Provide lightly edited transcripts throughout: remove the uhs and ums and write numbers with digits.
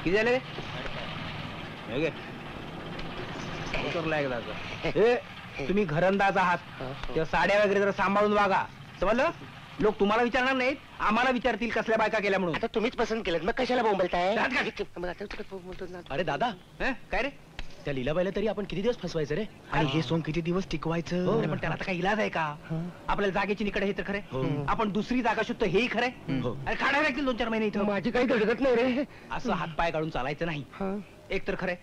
किती झाले रे? तुम्ही घरंदाज आहात तेव्हा साड्या वगैरे जरा सांभाळून वागा, समजलं? लोक तुम्हाला विचारणार नाहीत, आम्हाला विचारतील कसल्या बायका केल्या म्हणून. आता तुम्हीच पसंत केलं, मग कशाला बोंबलताय? अरे दादा, काय रे? त्या लीलाबाईला तरी आपण किती दिवस फसवायचं रे? आणि हे सोंग किती दिवस टिकवायचं? पण त्याला आता काही इलाज आहे का? आपल्याला जागेची निकड हे तर खरे, आपण दुसरी जागा शोधतो हेही खरंय. अरे काढायला लागतील 2-4 महिने इथं. माझी काही धडकत नाही रे. असं हातपाय काढून चालायचं नाही. एक तर खरंय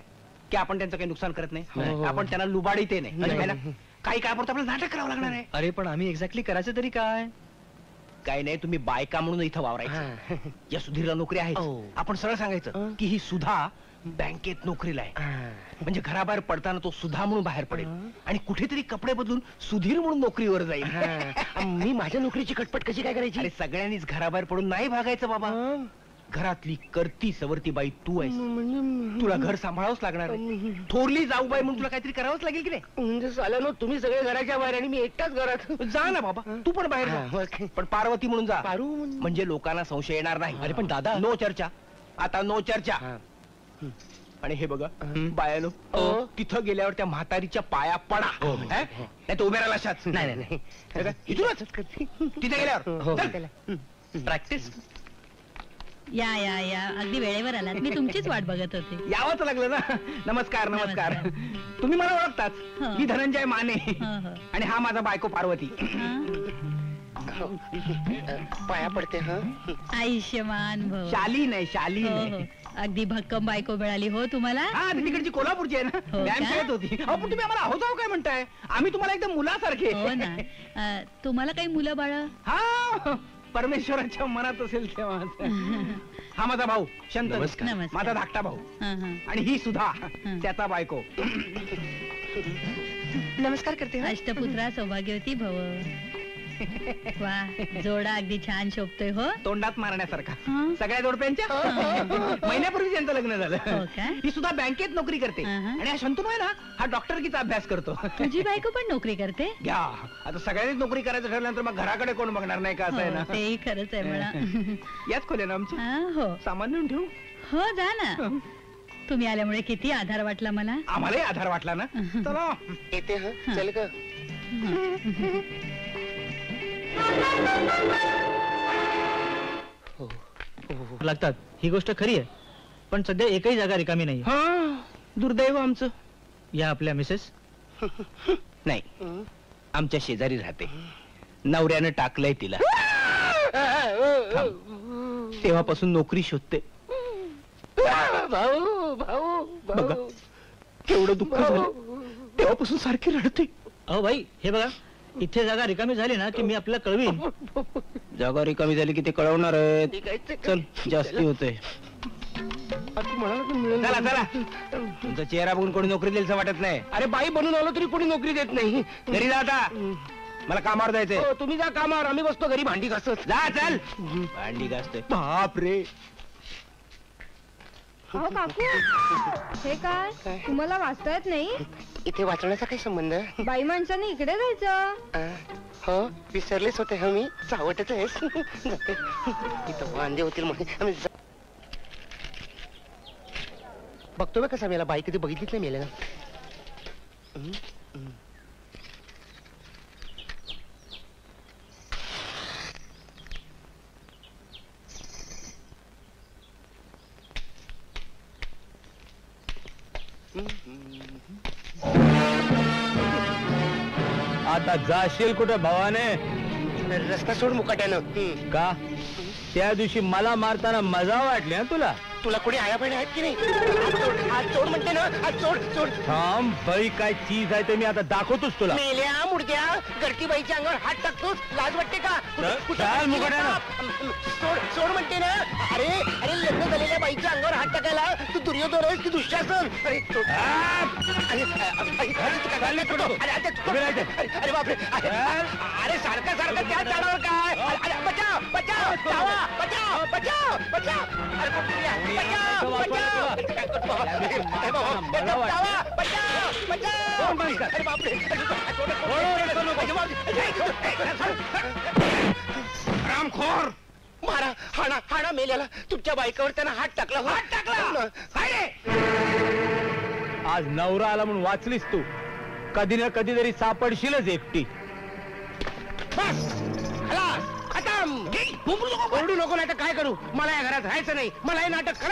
की आपण त्यांचं काही नुकसान करत नाही, आपण त्यांना लुबाडीत नाही. काही काळापुरतं आपल्याला नाटक करावं लागणार आहे. अरे पण आम्ही एक्झॅक्टली करायचं तरी काय? काय नाही, तुम्ही बायका म्हणून इथं वावरायचं. या सुधीरला नोकरी आहे, आपण सरळ सांगायचं की ही सुधा बँकेत नोकरीला आहे. म्हणजे घराबाहेर पडताना तो सुधा म्हणून बाहेर पडेल आणि कुठेतरी कपडे बदलून सुधीर म्हणून नोकरीवर जाईल. मी माझ्या नोकरीची खटपट कशी काय करायची? अरे सगळ्यांनीच घराबाहेर पडून नाही भागायचं बाबा. घरातली करती सवरती बाई तू आहेस, तुला घर सांभाळावंच लागणार आहे. थोरली जाऊ बाई म्हणून तुला काहीतरी करावंच लागेल की नाही? म्हणजे चालेल, तुम्ही सगळे घराच्या बाहेर आणि मी एकटाच घरात. जा ना बाबा, तू पण बाहेर जा, पण पार्वती म्हणून जा. पारू म्हणजे लोकांना संशय येणार नाही. अरे पण दादा, नो चर्चा, आता नो चर्चा. आणि हे बघा बायानो, तिथं गेल्यावर त्या म्हातारीच्या पाया पडा, नाही तर उभे राहिला अशाच. नाही इथूनच तिथे गेल्यावर प्रॅक्टिस. या या या, अगदी वेळेवर आलात. मी तुमचीच वाट बघत होते. यावंच लागलं ना. नमस्कार नमस्कार. तुम्ही मला ओळखताच, मी धनंजय माने आणि हा माझा बायको पार्वती. पाया पडते. आयुष्यमान भव. शाली नाही, शाली अगदी भक्कम बायको मिळाली हो तुम्हाला. हा, तिकडची कोल्हापूरची आहे ना, व्यायाम शाळेत होती. पण तुम्ही आम्हाला आहोत काय म्हणताय? आम्ही तुम्हाला एकदम मुलासारखे. हो ना. तुम्हाला काही मुलं बाळ? हा, परमेश्वराच्या मनात असेल तेव्हा. हा माझा भाऊ शंतनू, माझा धाकटा भाऊ. आणि ही सुद्धा त्याचा बायको. नमस्कार करते. अष्टपुत्रा सौभाग्यवती भव. वा, जोडा अगदी छान शोभतोय हो. तोंडात मारण्यासारखा. सगळ्या जोडप्यांच्या महिन्यापूर्वी त्यांचं लग्न झालं. ही सुद्धा बँकेत नोकरी करते आणि हा शंतनू आहे ना, हा डॉक्टरकीचा अभ्यास करतो. तुझी बायको पण नोकरी करते? घ्या, आता सगळ्यांनीच नोकरी करायचं ठरल्यानंतर मग घराकडे कोण बघणार नाही का? असं आहे ना. तेही खरंच आहे म्हणा. याच खोल्या ना आमच्या. हो, सामान नेऊन ठेवू. हो जा ना. तुम्ही आल्यामुळे किती आधार वाटला मला. आम्हालाही आधार वाटला ना. चला येते. चल ग. लागतात, ही गोष्ट खरी आहे. पण सध्या एकही जागा रिकामी नाही. दुर्दैव आमचं. या आपल्या मिसेस नाही, आमच्या शेजारी राहते. नवऱ्यानं टाकलंय तिला, तेव्हापासून नोकरी शोधते. भाऊ भाऊ बघा केवढं दुःख झालं, तेव्हापासून सारखी रडते. अहो भाई, हे बघा, इथे जागा रिकामी झाली ना की मी आपल्याला कळवीन. जागा रिकामी झाली की ते कळवणार आहेत. चल, जास्ती होतंय. चला चला, तुमचा चेहरा बघून कोणी नोकरी देईल असं वाटत नाही. अरे बाई बनून आलो तरी कोणी नोकरी देत नाही. घरी जा आता, मला कामावर जायचंय. तुम्ही जा कामावर, आम्ही बसतो घरी भांडी घासत. जा चल. भांडी घासतोय. बाप रे. अहो काकू, हे काय तुम्हाला वाचता येत नाही? इथे वाचण्याचा काही संबंध? बाई माणसाने इकडे जायचं. हो, विसरलेच होते. मी चावटच आहेस. इथं वांदे होतील म्हणून बघतो बघ कसा मेला. बाई कधी बघितलीच नाही मेलेला. आता जाशील कुठे भावाने? रस्ता सोड मुकाट्यानं. का त्या दिवशी मला मारताना मजा वाटली ना तुला? तुला कोणी आया बहिणी आहेत की नाही? हात सोड म्हणते ना, हात सोड सोड. थांब बाई, काय चीज आहे ते मी आता दाखवतोच तुला. मेल्या मुडक्या, गडकी बाईच्या अंगावर हात टाकतोस, लाज वाटते का? चाल मुकाट्यानं. सोड सोड म्हणते ना. अरे अरे, लग्न झालेल्या बाईच्या अंगावर हात टाकायला तू दुर्योधन आहेस की दुःशासन? अरे अरे बापरे, अरे सारखं सारखं त्या झाडावर काय? अरे बचाव बचाव, बचाव बचाव बचाव बचाव. अरे बचाव बचाव. अरे बापरे, रामखोर, मारा, हाणा हाणा मेल्याला. तुमच्या बायकावर त्यानं हात टाकला. हात टाकला काय रे? आज नवरा आला म्हणून वाचलीस तू. कधी ना कधी तरी सापडशीलच एकटी. बस खलास खतम. ओरडू नको नाही तर काय करू. मला या घरात राहायचं नाही. मला हे नाटक